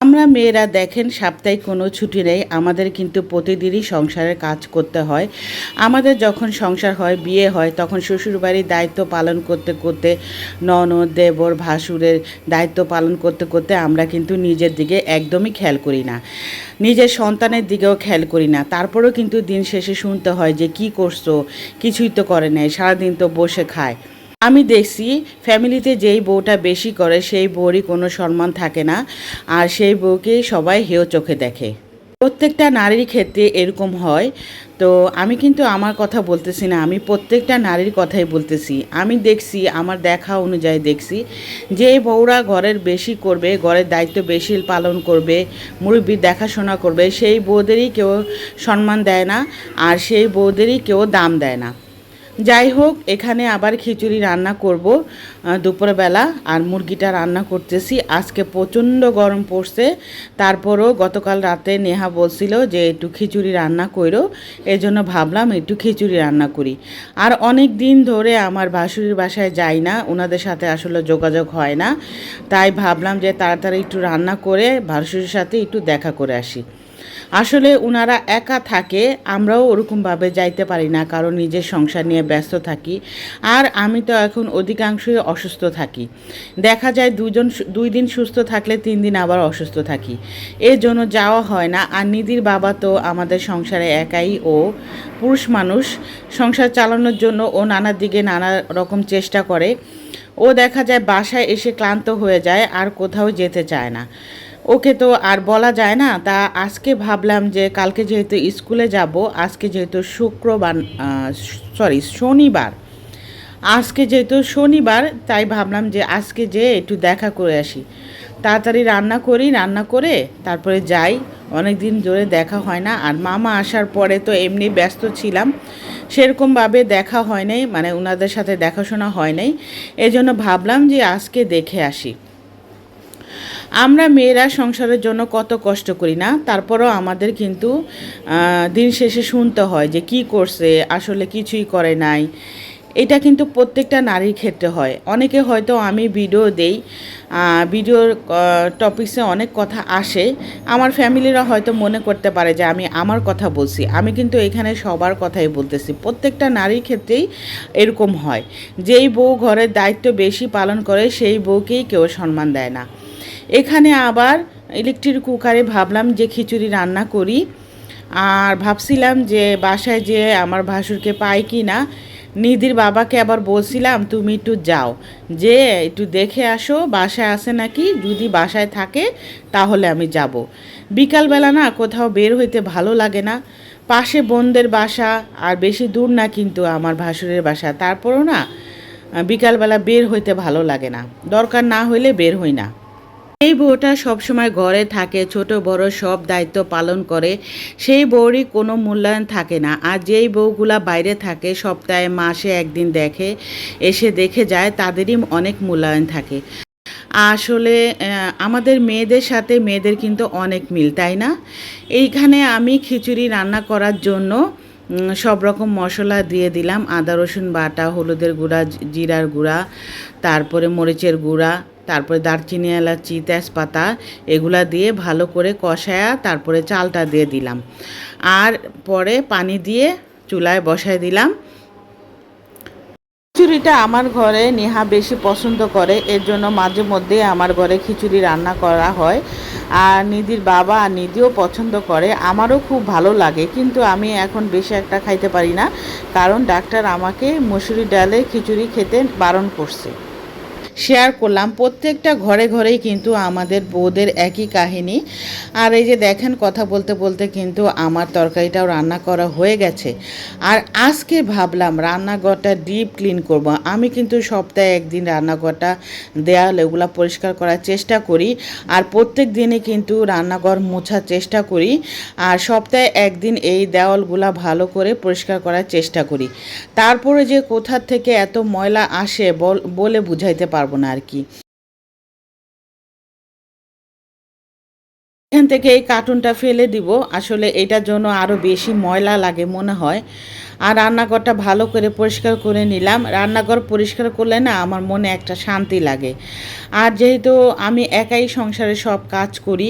আমরা মেয়েরা দেখেন সাপ্তাহিক কোনো ছুটি নেই, আমাদের কিন্তু প্রতিদিনই সংসারের কাজ করতে হয়। আমাদের যখন সংসার হয়, বিয়ে হয়, তখন শ্বশুরবাড়ির দায়িত্ব পালন করতে করতে, ননদ দেবর ভাসুরের দায়িত্ব পালন করতে করতে আমরা কিন্তু নিজের দিকে একদমই খেয়াল করি না, নিজের সন্তানের দিকেও খেয়াল করি না। তারপরেও কিন্তু দিন শেষে শুনতে হয় যে কি করছো, কিছুই তো করে নাই, সারাদিন তো বসে খায়। আমি দেখছি ফ্যামিলিতে যেই বউটা বেশি করে সেই বউরই কোনো সম্মান থাকে না, আর সেই বউকে সবাই হেয় চোখে দেখে। প্রত্যেকটা নারীর ক্ষেত্রে এরকম হয়। তো আমি কিন্তু আমার কথা বলতেছি না, আমি প্রত্যেকটা নারীর কথাই বলতেছি। আমি দেখছি, আমার দেখা অনুযায়ী দেখছি যে বউরা ঘরের বেশি করবে, ঘরের দায়িত্ব বেশি পালন করবে, মুরব্বির দেখাশোনা করবে, সেই বউদেরই কেউ সম্মান দেয় না, আর সেই বউদেরই কেউ দাম দেয় না। যাই হোক, এখানে আবার খিচুড়ি রান্না করব দুপুরবেলা, আর মুরগিটা রান্না করতেছি। আজকে প্রচণ্ড গরম পড়ছে, তারপরও গতকাল রাতে নেহা বলছিল যে একটু খিচুড়ি রান্না করো, এই জন্য ভাবলাম একটু খিচুড়ি রান্না করি। আর অনেক দিন ধরে আমার ভাসুরির বাসায় যাই না, ওনাদের সাথে আসলে যোগাযোগ হয় না, তাই ভাবলাম যে তাড়াতাড়ি একটু রান্না করে ভাসুরির সাথে একটু দেখা করে আসি। আসলে ওনারা একা থাকে, আমরাও ওরকমভাবে যাইতে পারি না, কারণ নিজের সংসার নিয়ে ব্যস্ত থাকি। আর আমি তো এখন অধিকাংশই অসুস্থ থাকি, দেখা যায় 2 দিন সুস্থ থাকলে 3 দিন আবার অসুস্থ থাকি, এর জন্য যাওয়া হয় না। আর নিধির বাবা তো আমাদের সংসারে একাই, ও পুরুষ মানুষ, সংসার চালানোর জন্য ও নানা দিকে নানা রকম চেষ্টা করে। ও দেখা যায় বাসায় এসে ক্লান্ত হয়ে যায়, আর কোথাও যেতে চায় না। ওকে তো আর বলা যায় না। তা আজকে ভাবলাম যে কালকে যেহেতু স্কুলে যাব, আজকে যেহেতু শনিবার, আজকে যেহেতু শনিবার, তাই ভাবলাম যে আজকে যে একটু দেখা করে আসি, তাড়াতাড়ি রান্না করি, রান্না করে তারপরে যাই। অনেক দিন ধরে দেখা হয় না, আর মামা আসার পরে তো এমনি ব্যস্ত ছিলাম, সেরকমভাবে দেখা হয় নাই, মানে ওনাদের সাথে দেখাশোনা হয় নাই। এজন্য ভাবলাম যে আজকে দেখে আসি। আমরা মেয়েরা সংসারের জন্য কত কষ্ট করি না, তারপরও আমাদের কিন্তু দিন শেষে শুনতে হয় যে কি করছে, আসলে কিছুই করে নাই। এটা কিন্তু প্রত্যেকটা নারীর ক্ষেত্রে হয়। অনেকে হয়তো আমি ভিডিও দেই, ভিডিওর টপিক্সে অনেক কথা আসে, আমার ফ্যামিলিরা হয়তো মনে করতে পারে যে আমি আমার কথা বলছি। আমি কিন্তু এখানে সবার কথাই বলতেছি, প্রত্যেকটা নারীর ক্ষেত্রেই এরকম হয়। যেই বউ ঘরের দায়িত্ব বেশি পালন করে সেই বউকেই কেউ সম্মান দেয় না। এখানে আবার ইলেকট্রিক কুকারে ভাবলাম যে খিচুড়ি রান্না করি, আর ভাবছিলাম যে বাসায় যে আমার ভাসুরকে পাই কি না। নিধির বাবাকে আবার বলছিলাম তুমি একটু যাও, যে একটু দেখে আসো বাসায় আসে নাকি, যদি বাসায় থাকে তাহলে আমি যাব। বিকালবেলা না কোথাও বের হইতে ভালো লাগে না, পাশে বোনদের বাসা, আর বেশি দূর না কিন্তু আমার ভাসুরের বাসা, তারপরও না বিকালবেলা বের হইতে ভালো লাগে না, দরকার না হইলে বের হই না। এই বউটা সবসময় ঘরে থাকে, ছোট বড় সব দায়িত্ব পালন করে, সেই বউরই কোনো মূল্যায়ন থাকে না। আর যেই বউগুলা বাইরে থাকে, সপ্তাহে মাসে একদিন দেখে, এসে দেখে যায়, তাদেরই অনেক মূল্যায়ন থাকে। আসলে আমাদের মেয়েদের সাথে মেয়েদের কিন্তু অনেক মিল, তাই না? এইখানে আমি খিচুড়ি রান্না করার জন্য সব রকম মশলা দিয়ে দিলাম, আদা রসুন বাটা, হলুদের গুঁড়া, জিরার গুঁড়া, তারপরে মরিচের গুঁড়া, তারপরে দারচিনি এলাচি তেজপাতা, এগুলা দিয়ে ভালো করে কষায়া তারপরে চালটা দিয়ে দিলাম, আর পরে পানি দিয়ে চুলায় বসায় দিলাম। খিচুড়িটা আমার ঘরে নেহা বেশি পছন্দ করে, এর জন্য মাঝে মধ্যে আমার ঘরে খিচুড়ি রান্না করা হয়। আর নিধির বাবা আর নিধিও পছন্দ করে, আমারও খুব ভালো লাগে, কিন্তু আমি এখন বেশি একটা খাইতে পারি না, কারণ ডাক্তার আমাকে মসুরি ডালে খিচুড়ি খেতে বারণ করছে। শেয়ার করলাম, প্রত্যেকটা ঘরে ঘরেই কিন্তু আমাদের বউদের একই কাহিনী। আর এই যে দেখেন, কথা বলতে বলতে কিন্তু আমার তরকারিটাও রান্না করা হয়ে গেছে। আর আজকে ভাবলাম রান্নাঘরটা ডিপ ক্লিন করব। আমি কিন্তু সপ্তাহে একদিন রান্নাঘরটা, দেয়াল এগুলো পরিষ্কার করার চেষ্টা করি, আর প্রত্যেক দিনই কিন্তু রান্নাঘর মোছার চেষ্টা করি, আর সপ্তাহে একদিন এই দেওয়ালগুলা ভালো করে পরিষ্কার করার চেষ্টা করি। তারপরে যে কোথা থেকে এত ময়লা আসে বলে বুঝাইতে পারবো না আর কি। এখান থেকে এই কার্টুনটা ফেলে দিব, আসলে এটার জন্য আরও বেশি ময়লা লাগে মনে হয়। আর রান্নাঘরটা ভালো করে পরিষ্কার করে নিলাম। রান্নাঘর পরিষ্কার করলে না আমার মনে একটা শান্তি লাগে। আর যেহেতু আমি একাই সংসারে সব কাজ করি,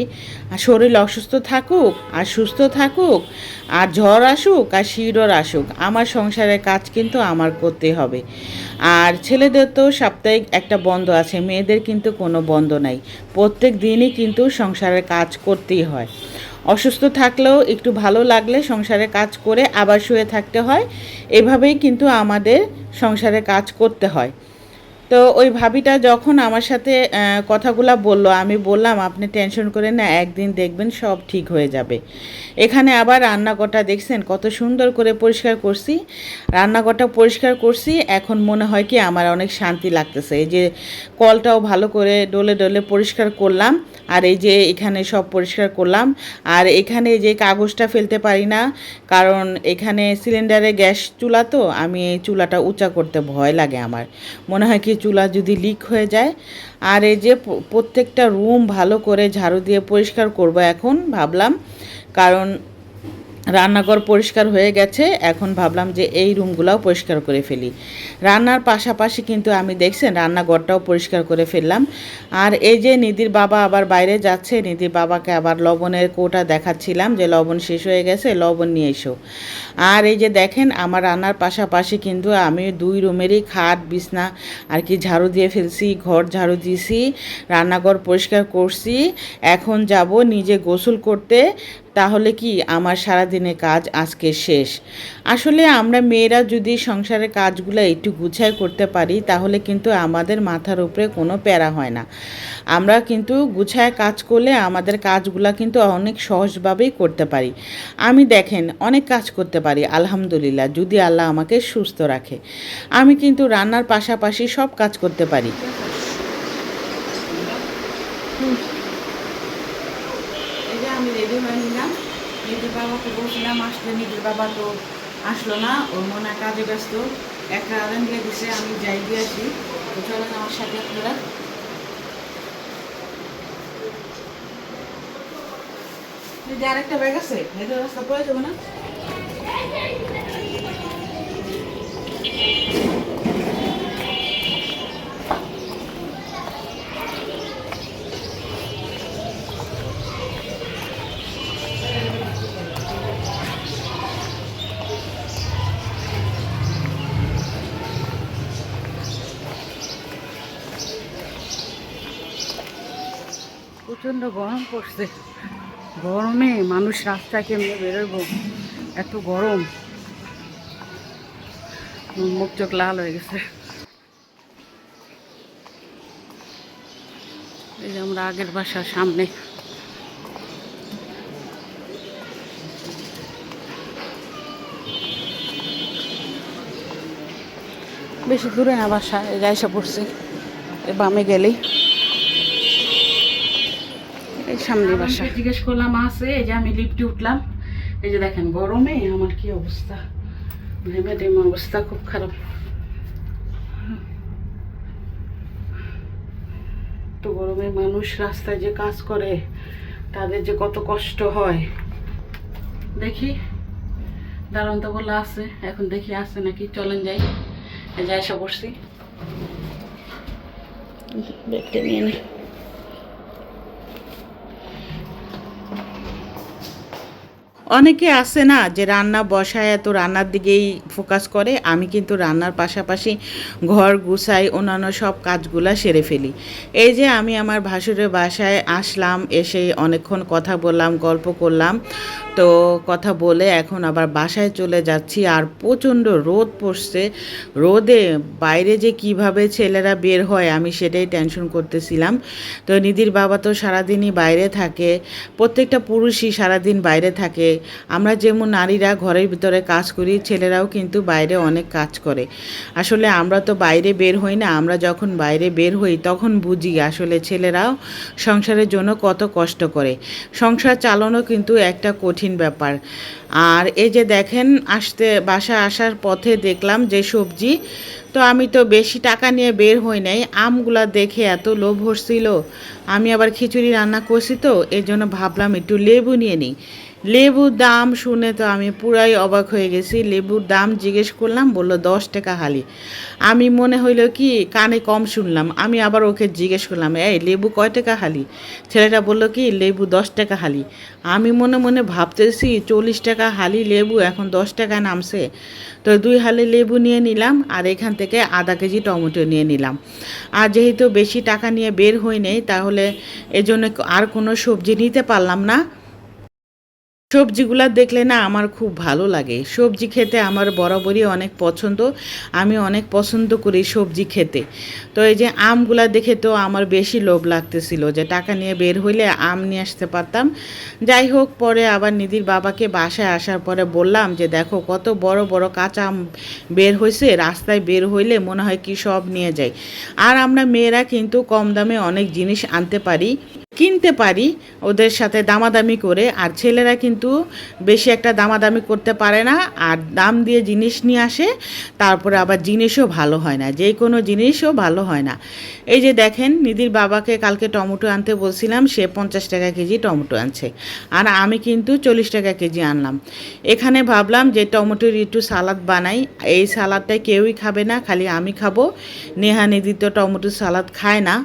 শরীর অসুস্থ থাকুক আর সুস্থ থাকুক, আর ঝড় আসুক আর শিরোর আসুক, আমার সংসারের কাজ কিন্তু আমার করতে হবে। আর ছেলেদের তো সাপ্তাহিক একটা বন্ধ আছে, মেয়েদের কিন্তু কোনো বন্ধ নাই। প্রত্যেক দিনই কিন্তু সংসারের কাজ করতেই হয়। অসুস্থ থাকলেও একটু ভালো লাগলে সংসারে কাজ করে আবার শুয়ে থাকতে হয়। এভাবেই কিন্তু আমাদের সংসারে কাজ করতে হয়। তো ওই ভাবিটা যখন আমার সাথে কথাগুলা বলল, আমি বললাম আপনি টেনশন করেন না, একদিন দেখবেন সব ঠিক হয়ে যাবে। এখানে আবার রান্নাঘরটা দেখছেন কত সুন্দর করে পরিষ্কার করছি। রান্নাঘরটা পরিষ্কার করছি, এখন মনে হয় কি আমার অনেক শান্তি লাগতেছে। এই যে কলটাও ভালো করে ডলে ডলে পরিষ্কার করলাম, আর এই যে এখানে সব পরিষ্কার করলাম। আর এখানে যে কাগজটা ফেলতে পারি না, কারণ এখানে সিলিন্ডারে গ্যাস চুলা, তো আমি এই চুলাটা উঁচা করতে ভয় লাগে আমার। মনে হয় কি চুলা যদি লিক হয়ে যায়। আর এই যে প্রত্যেকটা রুম ভালো করে ঝাড়ু দিয়ে পরিষ্কার করব এখন ভাবলাম, কারণ রান্নাঘর পরিষ্কার হয়ে গেছে, এখন ভাবলাম যে এই রুমগুলোও পরিষ্কার করে ফেলি। রান্নার পাশাপাশি কিন্তু আমি দেখছেন রান্নাঘরটাও পরিষ্কার করে ফেললাম। আর এই যে নিধির বাবা আবার বাইরে যাচ্ছে, নিধির বাবাকে আবার লবণের কোটা দেখাচ্ছিলাম যে লবণ শেষ হয়ে গেছে, লবণ নিয়ে এসো। আর এই যে দেখেন আমার রান্নার পাশাপাশি কিন্তু আমি 2 রুমেরই খাট বিছনা আর কি ঝাড়ু দিয়ে ফেলছি, ঘর ঝাড়ু দিয়েছি, রান্নাঘর পরিষ্কার করছি। এখন যাব নিজে গোসল করতে, তাহলে কি আমার সারাদিনের কাজ আজকে শেষ। আসলে আমরা মেয়েরা যদি সংসারের কাজগুলো একটু গুছায় করতে পারি, তাহলে কিন্তু আমাদের মাথার উপরে কোনো প্যারা হয় না। আমরা কিন্তু গুছায় কাজ করলে আমাদের কাজগুলো কিন্তু অনেক সহজভাবেই করতে পারি। আমি দেখেন অনেক কাজ করতে পারি আলহামদুলিল্লাহ, যদি আল্লাহ আমাকে সুস্থ রাখে। আমি কিন্তু রান্নার পাশাপাশি সব কাজ করতে পারি। এই যে আমি রেডি হয়ে নিলাম, নিধির বাবাকে বলছিলাম আসতে, নিধির বাবা তো আসলো না, ওর মনে হয় কাজে ব্যস্ত। একটা আদান দিয়ে দিছে, আমি যাই দিয়ে আসি। তো চলেন আমার সাথে আপনারা। এই যে আরেকটা ব্যাগ আছে, হেঁটে রাস্তা পড়ে যাবো না। প্রচণ্ড গরম পড়ছে, গরমে মানুষ রাস্তায় কেমনে বেরোবো, এত গরম, মুখ চোখ লাল হয়ে গেছে। এই যে আমরা আগের বাসার সামনে। বেশি দূরে না বাসা, এই যে এসে পড়ছি, বামে গেলেই এই সামনে বাসা। জিজ্ঞেস করলাম আছে, এই যে আমি লিফটে উঠলাম। এই যে দেখেন গরমে আমার কি অবস্থা, ঘেমে টেমে অবস্থা খুব খারাপ। তো গরমে মানুষ রাস্তায় যে কাজ করে তাদের যে কত কষ্ট হয়। দেখি দারুণ তো বলা আছে, এখন দেখি আছে নাকি, চলেন যাই। এই যে এসে পড়ছি, দেখতে নিয়ে নি। অনেকে আছে না যে রান্না বসায় তো রান্নার দিকেই ফোকাস করে, আমি কিন্তু রান্নার পাশাপাশি ঘর গুছাই, অন্যান্য সব কাজগুলা সেরে ফেলি। এই যে আমি আমার ভাসুরের বাসায় আসলাম, এসে অনেকক্ষণ কথা বললাম, গল্প করলাম। তো কথা বলে এখন আবার বাসায় চলে যাচ্ছি। আর প্রচণ্ড রোদ পড়ছে, রোদে বাইরে যে কিভাবে ছেলেরা বের হয় আমি সেটাই টেনশন করতেছিলাম। তো নিধির বাবা তো সারাদিনই বাইরে থাকে, প্রত্যেকটা পুরুষই সারাদিন বাইরে থাকে। আমরা যেমন নারীরা ঘরের ভিতরে কাজ করি, ছেলেরাও কিন্তু বাইরে অনেক কাজ করে। আসলে আমরা তো বাইরে বের হই না, আমরা যখন বাইরে বের হই তখন বুঝি আসলে ছেলেরাও সংসারের জন্য কত কষ্ট করে। সংসার চালানো কিন্তু একটা কঠিন ব্যাপার। আর এই যে দেখেন বাসা আসার পথে দেখলাম যে সবজি, তো আমি তো বেশি টাকা নিয়ে বের হই নাই, আমগুলা দেখে এত লোভ হচ্ছিল। আমি আবার খিচুড়ি রান্না করছি, তো এই জন্য ভাবলাম একটু লেবু নিয়ে নিই। লেবুর দাম শুনে তো আমি পুরাই অবাক হয়ে গেছি। লেবুর দাম জিজ্ঞেস করলাম, বলল 10 টাকা হালি। আমি মনে হইলো কি কানে কম শুনলাম, আমি আবার ওকে জিজ্ঞেস করলাম, এই লেবু কয় টাকা হালি? ছেলেটা বলল কি লেবু 10 টাকা হালি। আমি মনে মনে ভাবতেছি 40 টাকা হালি লেবু এখন 10 টাকা নামছে। তো 2 হালি লেবু নিয়ে নিলাম আর এখান থেকে আধা কেজি টমেটো নিয়ে নিলাম। আর যেহেতু বেশি টাকা নিয়ে বের হই নেই, তাহলে এজন্য আর কোনো সবজি নিতে পারলাম না। সবজিগুলা দেখলে না আমার খুব ভালো লাগে। সবজি খেতে আমার বরাবরই অনেক পছন্দ। আমি অনেক পছন্দ করি সবজি খেতে। তো এই যে আমগুলা দেখে তো আমার বেশি লোভ লাগতেছিল যে টাকা নিয়ে বের হইলে আম নিয়ে আসতে পারতাম। যাই হোক, পরে আবার নিধির বাবাকে বাসায় আসার পরে বললাম যে দেখো কত বড় বড় কাঁচা আম বের হয়েছে, রাস্তায় বের হইলে মনে হয় কি সব নিয়ে যায়। আর আমরা মেয়েরা কিন্তু কম দামে অনেক জিনিস আনতে পারি, কিনতে পারি ওদের সাথে দামাদামি করে। আর ছেলেরা কিন্তু বেশি একটা দামাদামি করতে পারে না, আর দাম দিয়ে জিনিস নিয়ে আসে, তারপরে আবার জিনিসও ভালো হয় না, যে কোনো জিনিসও ভালো হয় না। এই যে দেখেন, নিধির বাবাকে কালকে টমেটো আনতে বলছিলাম, সে 50 টাকা কেজি টমেটো আনছে, আর আমি কিন্তু 40 টাকা কেজি আনলাম। এখানে ভাবলাম যে টমেটোর একটু সালাদ বানাই। এই সালাদটা কেউই খাবে না, খালি আমি খাবো। নেহা নিধি তো টমেটো সালাদ খায় না,